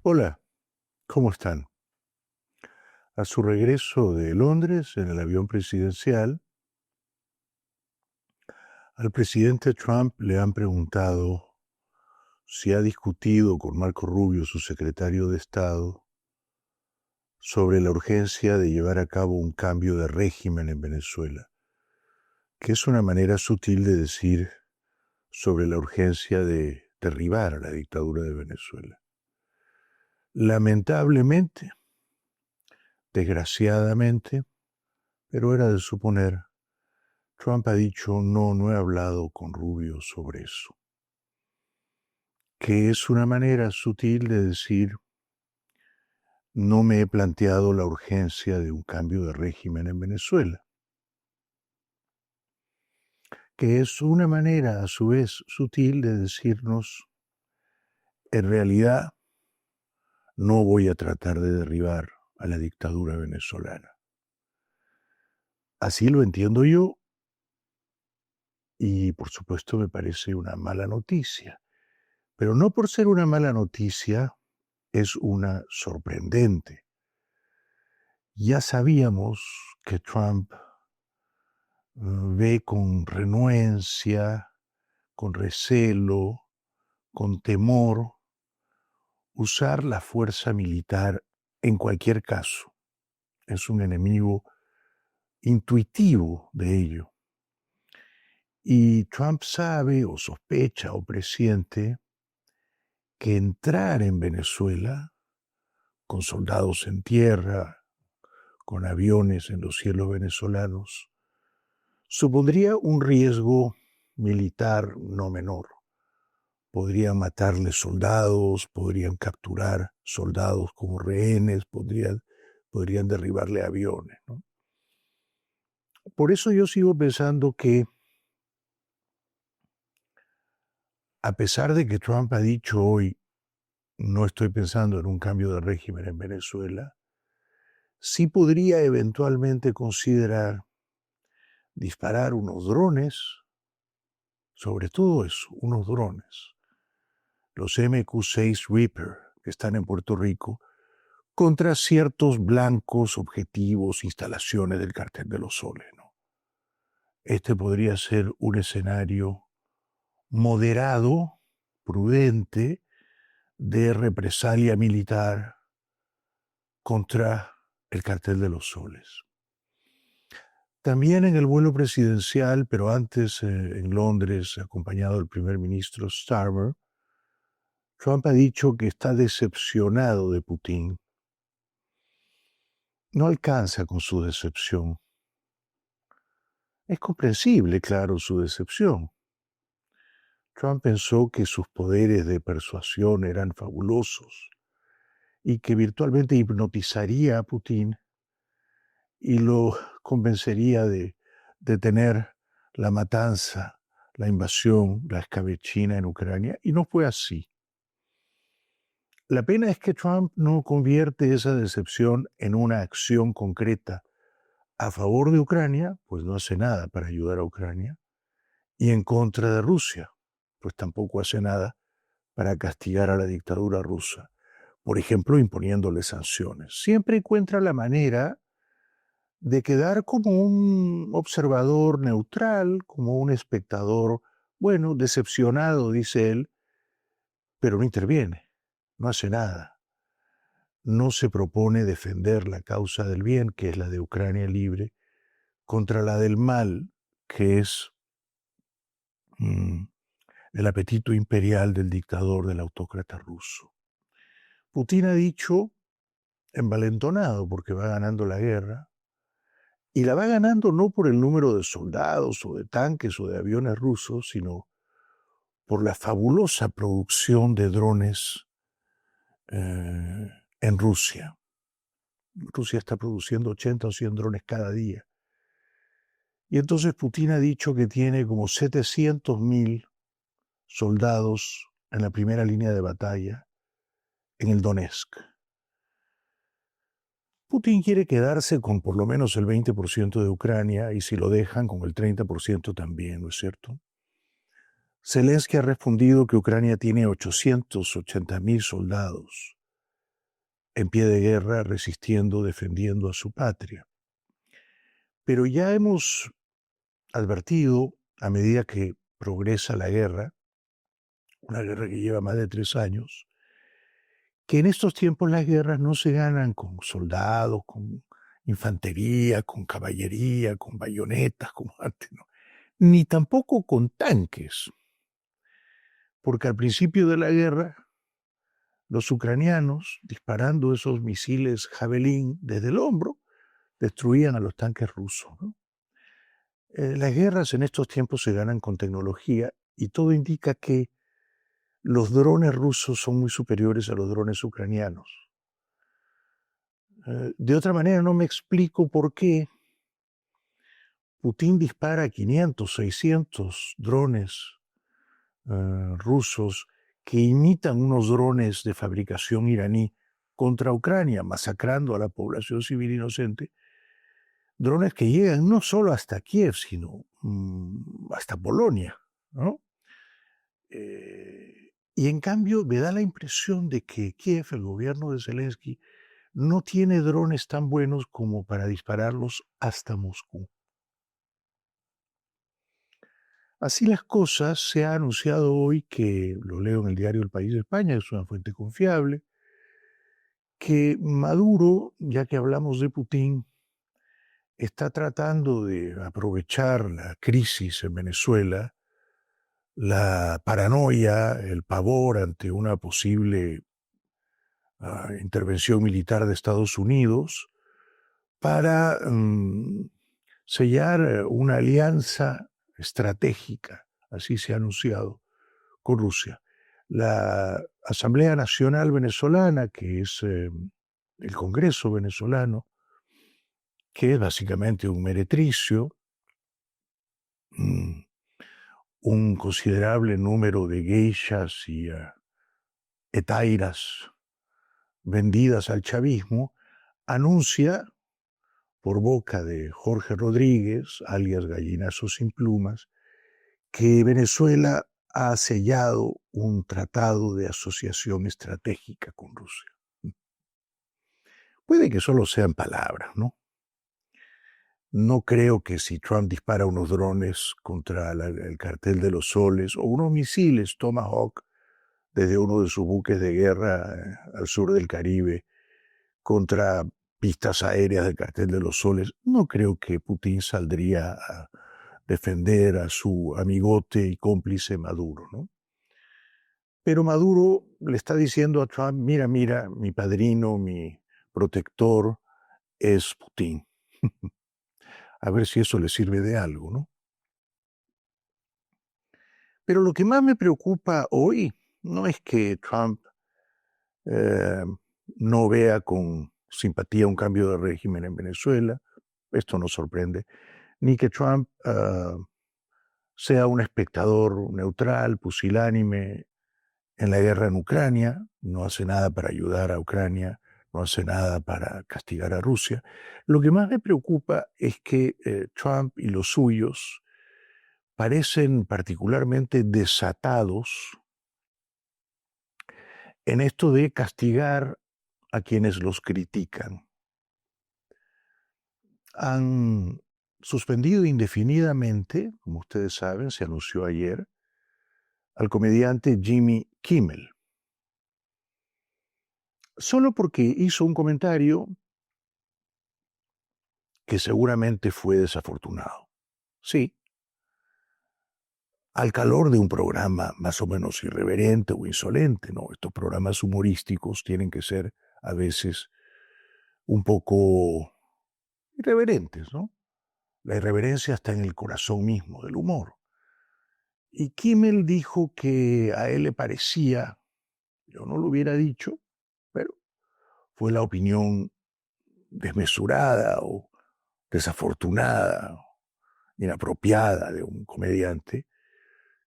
Hola, ¿cómo están? A su regreso de Londres en el avión presidencial, al presidente Trump le han preguntado si ha discutido con Marco Rubio, su secretario de Estado, sobre la urgencia de llevar a cabo un cambio de régimen en Venezuela, que es una manera sutil de decir sobre la urgencia de derribar a la dictadura de Venezuela. Lamentablemente, desgraciadamente, pero era de suponer, Trump ha dicho, no he hablado con Rubio sobre eso, que es una manera sutil de decir, no me he planteado la urgencia de un cambio de régimen en Venezuela, que es una manera a su vez sutil de decirnos, en realidad no voy a tratar de derribar a la dictadura venezolana. Así lo entiendo yo y por supuesto me parece una mala noticia, pero no por ser una mala noticia es una sorprendente. Ya sabíamos que Trump ve con renuencia, con recelo, con temor, usar la fuerza militar en cualquier caso. Es un enemigo intuitivo de ello. Y Trump sabe o sospecha o presiente que entrar en Venezuela con soldados en tierra, con aviones en los cielos venezolanos, supondría un riesgo militar no menor. Podrían matarle soldados, podrían capturar soldados como rehenes, podrían derribarle aviones, ¿no? Por eso yo sigo pensando que, a pesar de que Trump ha dicho hoy, no estoy pensando en un cambio de régimen en Venezuela, sí podría eventualmente considerar disparar unos drones, sobre todo eso, unos drones, los MQ-6 Reaper, que están en Puerto Rico, contra ciertos blancos, objetivos, instalaciones del Cartel de los Soles, ¿no? Este podría ser un escenario moderado, prudente, de represalia militar contra el Cartel de los Soles. También en el vuelo presidencial, pero antes en Londres, acompañado del primer ministro Starmer, Trump ha dicho que está decepcionado de Putin. No alcanza con su decepción. Es comprensible, claro, su decepción. Trump pensó que sus poderes de persuasión eran fabulosos y que virtualmente hipnotizaría a Putin y lo convencería de detener la matanza, la invasión, la escabechina en Ucrania, y no fue así. La pena es que Trump no convierte esa decepción en una acción concreta a favor de Ucrania, pues no hace nada para ayudar a Ucrania, y en contra de Rusia, pues tampoco hace nada para castigar a la dictadura rusa, por ejemplo, imponiéndole sanciones. Siempre encuentra la manera de quedar como un observador neutral, como un espectador, bueno, decepcionado, dice él, pero no interviene, no hace nada. No se propone defender la causa del bien, que es la de Ucrania libre, contra la del mal, que es el apetito imperial del dictador, del autócrata ruso. Putin ha dicho, envalentonado porque va ganando la guerra, y la va ganando no por el número de soldados o de tanques o de aviones rusos, sino por la fabulosa producción de drones en Rusia. Rusia está produciendo 80 o 100 drones cada día. Y entonces Putin ha dicho que tiene como 700.000 soldados en la primera línea de batalla en el Donetsk. Putin quiere quedarse con por lo menos el 20% de Ucrania y si lo dejan con el 30% también, ¿no es cierto? Zelensky ha respondido que Ucrania tiene 880.000 soldados en pie de guerra, resistiendo, defendiendo a su patria. Pero ya hemos advertido, a medida que progresa la guerra, una guerra que lleva más de 3 años, que en estos tiempos las guerras no se ganan con soldados, con infantería, con caballería, con bayonetas, como antes, ¿no? Ni tampoco con tanques, porque al principio de la guerra, los ucranianos, disparando esos misiles Javelin desde el hombro, destruían a los tanques rusos, ¿no? Las guerras en estos tiempos se ganan con tecnología y todo indica que los drones rusos son muy superiores a los drones ucranianos. De otra manera, no me explico por qué Putin dispara 500, 600 drones rusos que imitan unos drones de fabricación iraní contra Ucrania, masacrando a la población civil inocente, drones que llegan no solo hasta Kiev, sino hasta Polonia, ¿no? Y en cambio me da la impresión de que Kiev, el gobierno de Zelensky, no tiene drones tan buenos como para dispararlos hasta Moscú. Así las cosas, se ha anunciado hoy que, lo leo en el diario El País de España, es una fuente confiable, que Maduro, ya que hablamos de Putin, está tratando de aprovechar la crisis en Venezuela, la paranoia, el pavor ante una posible intervención militar de Estados Unidos, para sellar una alianza estratégica, así se ha anunciado, con Rusia. La Asamblea Nacional Venezolana, que es el Congreso venezolano, que es básicamente un meretricio, un considerable número de geishas y etairas vendidas al chavismo, anuncia por boca de Jorge Rodríguez, alias Gallinazo sin plumas, que Venezuela ha sellado un tratado de asociación estratégica con Rusia. Puede que solo sean palabras, ¿no? No creo que si Trump dispara unos drones contra el cartel de los soles o unos misiles Tomahawk desde uno de sus buques de guerra al sur del Caribe contra pistas aéreas del cartel de los soles, no creo que Putin saldría a defender a su amigote y cómplice Maduro, ¿no? Pero Maduro le está diciendo a Trump, mira, mira, mi padrino, mi protector es Putin. A ver si eso le sirve de algo, ¿no? Pero lo que más me preocupa hoy no es que Trump no vea con simpatía un cambio de régimen en Venezuela, esto no sorprende, ni que Trump sea un espectador neutral, pusilánime en la guerra en Ucrania, no hace nada para ayudar a Ucrania, no hace nada para castigar a Rusia. Lo que más me preocupa es que Trump y los suyos parecen particularmente desatados en esto de castigar a quienes los critican. Han suspendido indefinidamente, como ustedes saben, se anunció ayer, al comediante Jimmy Kimmel, solo porque hizo un comentario que seguramente fue desafortunado. Sí, al calor de un programa más o menos irreverente o insolente, ¿no? Estos programas humorísticos tienen que ser a veces un poco irreverentes, ¿no? La irreverencia está en el corazón mismo del humor. Y Kimmel dijo que a él le parecía, yo no lo hubiera dicho, pero fue la opinión desmesurada o desafortunada, inapropiada de un comediante,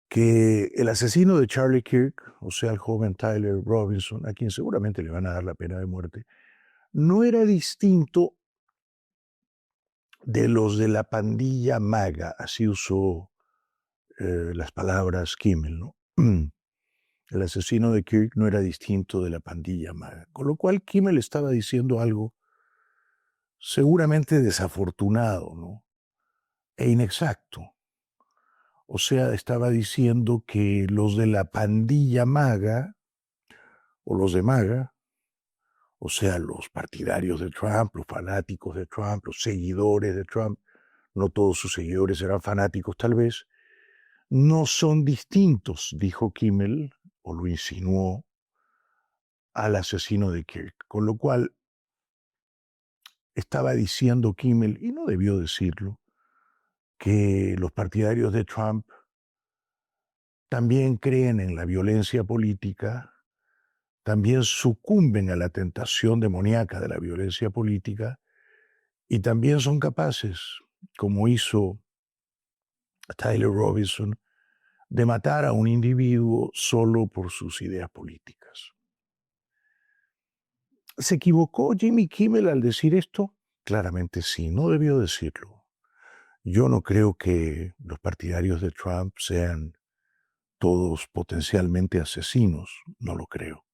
que el asesino de Charlie Kirk, o sea, el joven Tyler Robinson, a quien seguramente le van a dar la pena de muerte, no era distinto de los de la pandilla MAGA, así usó las palabras Kimmel, ¿no? el asesino de Kirk no era distinto de la pandilla MAGA, con lo cual Kimmel estaba diciendo algo seguramente desafortunado, ¿no? E inexacto. O sea, estaba diciendo que los de la pandilla MAGA, o los de MAGA, o sea, los partidarios de Trump, los fanáticos de Trump, los seguidores de Trump, no todos sus seguidores eran fanáticos tal vez, no son distintos, dijo Kimmel, o lo insinuó, al asesino de Kirk. Con lo cual, estaba diciendo Kimmel, y no debió decirlo, que los partidarios de Trump también creen en la violencia política, también sucumben a la tentación demoníaca de la violencia política y también son capaces, como hizo Tyler Robinson, de matar a un individuo solo por sus ideas políticas. ¿Se equivocó Jimmy Kimmel al decir esto? Claramente sí, no debió decirlo. Yo no creo que los partidarios de Trump sean todos potencialmente asesinos, no lo creo.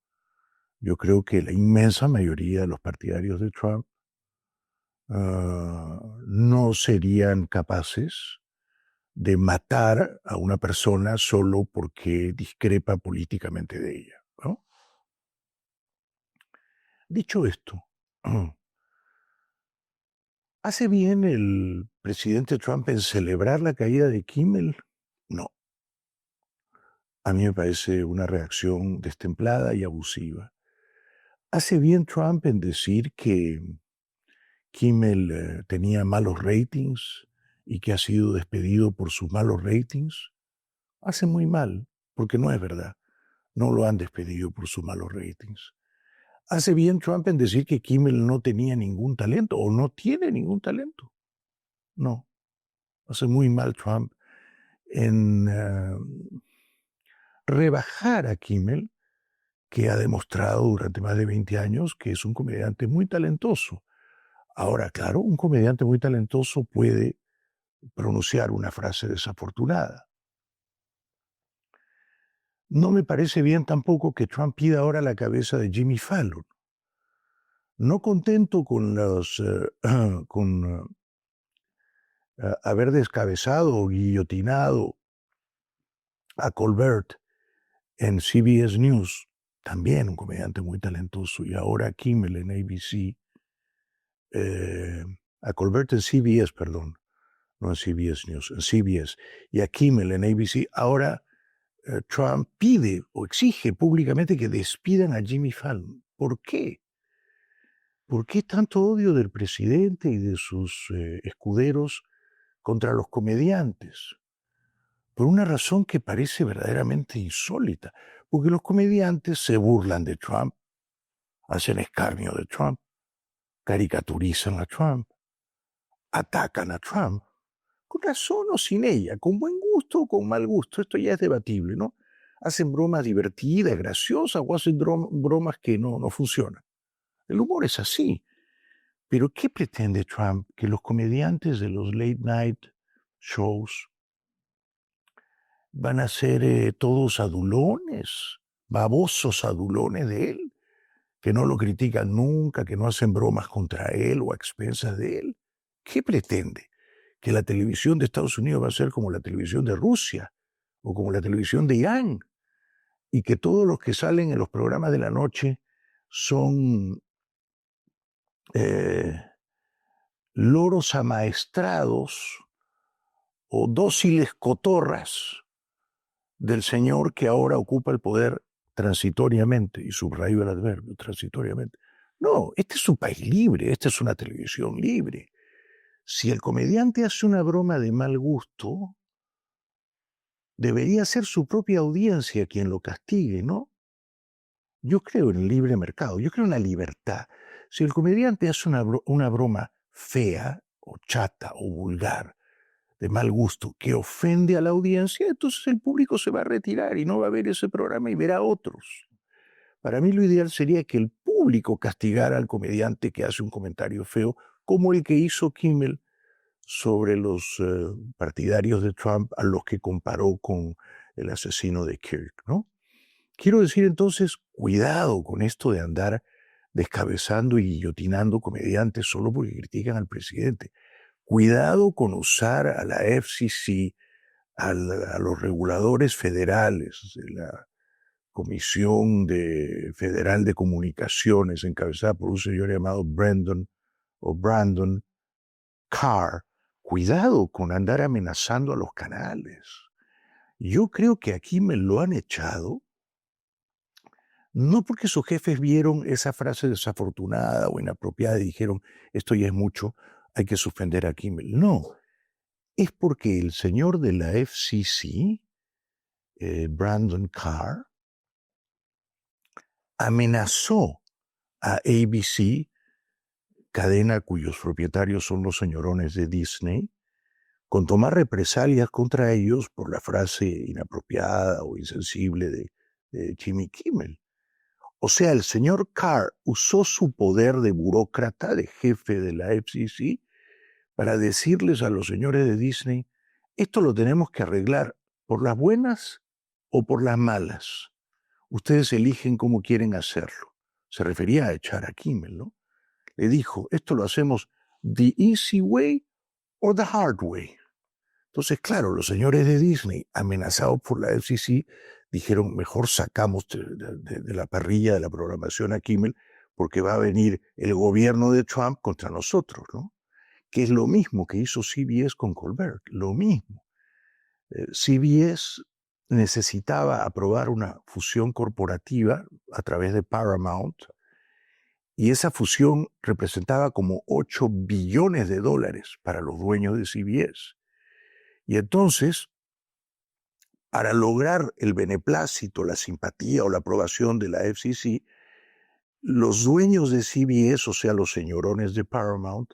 Yo creo que la inmensa mayoría de los partidarios de Trump no serían capaces de matar a una persona solo porque discrepa políticamente de ella, ¿no? Dicho esto, ¿hace bien el presidente Trump en celebrar la caída de Kimmel? No. A mí me parece una reacción destemplada y abusiva. ¿Hace bien Trump en decir que Kimmel tenía malos ratings y que ha sido despedido por sus malos ratings? Hace muy mal, porque no es verdad. No lo han despedido por sus malos ratings. ¿Hace bien Trump en decir que Kimmel no tenía ningún talento o no tiene ningún talento? No. Hace muy mal Trump en rebajar a Kimmel, que ha demostrado durante más de 20 años que es un comediante muy talentoso. Ahora, claro, un comediante muy talentoso puede pronunciar una frase desafortunada. No me parece bien tampoco que Trump pida ahora la cabeza de Jimmy Fallon. No contento con haber descabezado o guillotinado a Colbert en CBS News, también un comediante muy talentoso, y ahora a Kimmel en ABC, a Colbert en CBS, perdón, no en CBS News, en CBS, y a Kimmel en ABC, ahora Trump pide o exige públicamente que despidan a Jimmy Fallon. ¿Por qué? ¿Por qué tanto odio del presidente y de sus escuderos contra los comediantes? Por una razón que parece verdaderamente insólita, porque los comediantes se burlan de Trump, hacen escarnio de Trump, caricaturizan a Trump, atacan a Trump, con razón o sin ella, con buen gusto o con mal gusto, esto ya es debatible, ¿no? Hacen bromas divertidas, graciosas o hacen bromas que no funcionan. El humor es así. Pero ¿qué pretende Trump? Que los comediantes de los late night shows van a ser todos adulones, babosos adulones de él, que no lo critican nunca, que no hacen bromas contra él o a expensas de él. ¿Qué pretende? Que la televisión de Estados Unidos va a ser como la televisión de Rusia o como la televisión de Irán, y que todos los que salen en los programas de la noche son loros amaestrados o dóciles cotorras del señor que ahora ocupa el poder transitoriamente, y subrayo el adverbio, transitoriamente. No, este es un país libre, esta es una televisión libre. Si el comediante hace una broma de mal gusto, debería ser su propia audiencia quien lo castigue, ¿no? Yo creo en el libre mercado, yo creo en la libertad. Si el comediante hace una broma fea o chata o vulgar, de mal gusto, que ofende a la audiencia, entonces el público se va a retirar y no va a ver ese programa y verá otros. Para mí lo ideal sería que el público castigara al comediante que hace un comentario feo, como el que hizo Kimmel sobre los partidarios de Trump, a los que comparó con el asesino de Kirk, ¿no? Quiero decir entonces, cuidado con esto de andar descabezando y guillotinando comediantes solo porque critican al presidente. Cuidado con usar a la FCC, a los reguladores federales, de la Comisión Federal de Comunicaciones, encabezada por un señor llamado Brandon Carr. Cuidado con andar amenazando a los canales. Yo creo que aquí me lo han echado, no porque sus jefes vieron esa frase desafortunada o inapropiada y dijeron, esto ya es mucho, hay que suspender a Kimmel. No, es porque el señor de la FCC, Brandon Carr, amenazó a ABC, cadena cuyos propietarios son los señorones de Disney, con tomar represalias contra ellos por la frase inapropiada o insensible de Jimmy Kimmel. O sea, el señor Carr usó su poder de burócrata, de jefe de la FCC, para decirles a los señores de Disney, esto lo tenemos que arreglar por las buenas o por las malas. Ustedes eligen cómo quieren hacerlo. Se refería a echar a Kimmel, ¿no? Le dijo, esto lo hacemos the easy way or the hard way. Entonces, claro, los señores de Disney, amenazados por la FCC, dijeron, mejor sacamos de la parrilla de la programación a Kimmel porque va a venir el gobierno de Trump contra nosotros, ¿no? Que es lo mismo que hizo CBS con Colbert, lo mismo. CBS necesitaba aprobar una fusión corporativa a través de Paramount y esa fusión representaba como $8 billones para los dueños de CBS. Y entonces, para lograr el beneplácito, la simpatía o la aprobación de la FCC, los dueños de CBS, o sea, los señorones de Paramount,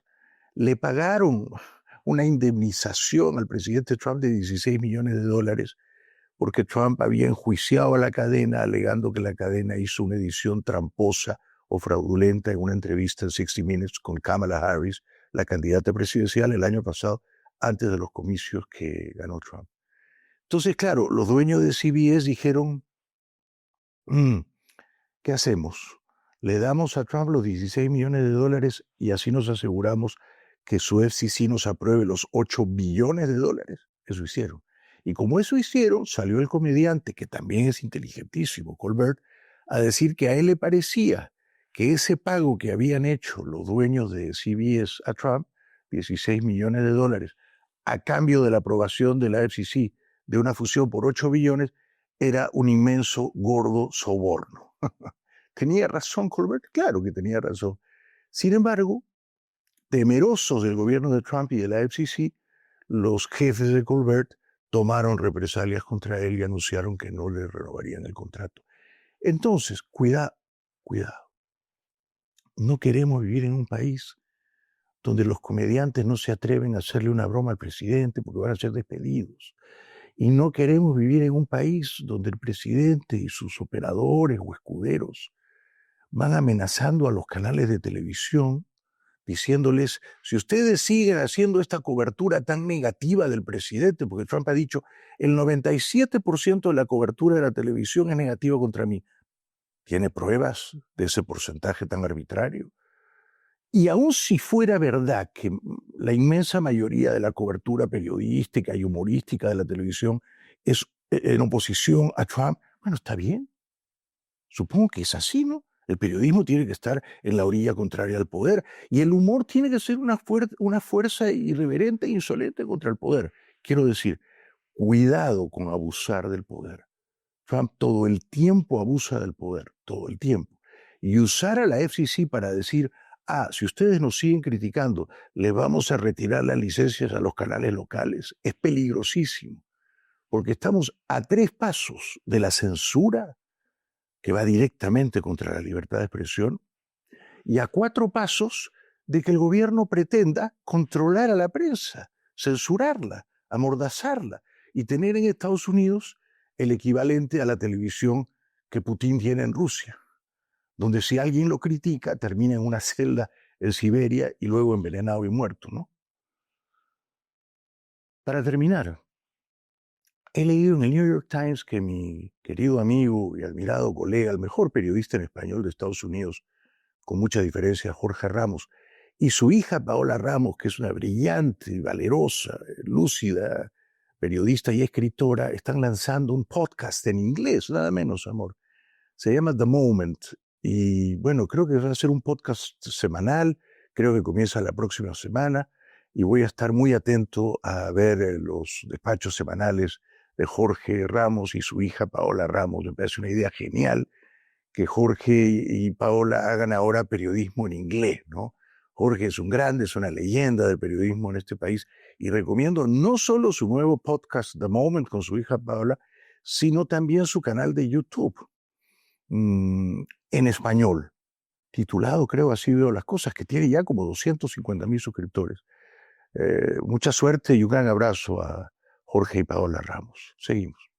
le pagaron una indemnización al presidente Trump de $16 millones porque Trump había enjuiciado a la cadena alegando que la cadena hizo una edición tramposa o fraudulenta en una entrevista en 60 Minutes con Kamala Harris, la candidata presidencial el año pasado, antes de los comicios que ganó Trump. Entonces, claro, los dueños de CBS dijeron, ¿qué hacemos? Le damos a Trump los $16 millones y así nos aseguramos que su FCC nos apruebe los $8 billones. Eso hicieron. Y como eso hicieron, salió el comediante, que también es inteligentísimo, Colbert, a decir que a él le parecía que ese pago que habían hecho los dueños de CBS a Trump, $16 millones, a cambio de la aprobación de la FCC de una fusión por 8 billones, era un inmenso, gordo soborno. ¿Tenía razón Colbert? Claro que tenía razón. Sin embargo, temerosos del gobierno de Trump y de la FCC, los jefes de Colbert tomaron represalias contra él y anunciaron que no le renovarían el contrato. Entonces, cuidado. No queremos vivir en un país donde los comediantes no se atreven a hacerle una broma al presidente porque van a ser despedidos. Y no queremos vivir en un país donde el presidente y sus operadores o escuderos van amenazando a los canales de televisión, diciéndoles, si ustedes siguen haciendo esta cobertura tan negativa del presidente, porque Trump ha dicho, el 97% de la cobertura de la televisión es negativa contra mí. ¿Tiene pruebas de ese porcentaje tan arbitrario? Y aun si fuera verdad que la inmensa mayoría de la cobertura periodística y humorística de la televisión es en oposición a Trump, bueno, está bien. Supongo que es así, ¿no? El periodismo tiene que estar en la orilla contraria al poder y el humor tiene que ser una fuerza irreverente e insolente contra el poder. Quiero decir, cuidado con abusar del poder. Trump todo el tiempo abusa del poder, todo el tiempo. Y usar a la FCC para decir, si ustedes nos siguen criticando, le vamos a retirar las licencias a los canales locales, es peligrosísimo, porque estamos a 3 pasos de la censura que va directamente contra la libertad de expresión, y a 4 pasos de que el gobierno pretenda controlar a la prensa, censurarla, amordazarla y tener en Estados Unidos el equivalente a la televisión que Putin tiene en Rusia, donde si alguien lo critica termina en una celda en Siberia y luego envenenado y muerto, ¿no? Para terminar, He leído en el New York Times que mi querido amigo y admirado colega, el mejor periodista en español de Estados Unidos, con mucha diferencia, Jorge Ramos, y su hija Paola Ramos, que es una brillante, valerosa, lúcida periodista y escritora, están lanzando un podcast en inglés, nada menos, amor. Se llama The Moment. Y bueno, creo que va a ser un podcast semanal, creo que comienza la próxima semana y voy a estar muy atento a ver los despachos semanales de Jorge Ramos y su hija Paola Ramos. Me parece una idea genial que Jorge y Paola hagan ahora periodismo en inglés, ¿no? Jorge es un grande, es una leyenda del periodismo en este país y recomiendo no solo su nuevo podcast The Moment con su hija Paola, sino también su canal de YouTube en español, titulado, creo, Así veo las cosas, que tiene ya como 250,000 suscriptores. Mucha suerte y un gran abrazo a Jorge y Paola Ramos. Seguimos.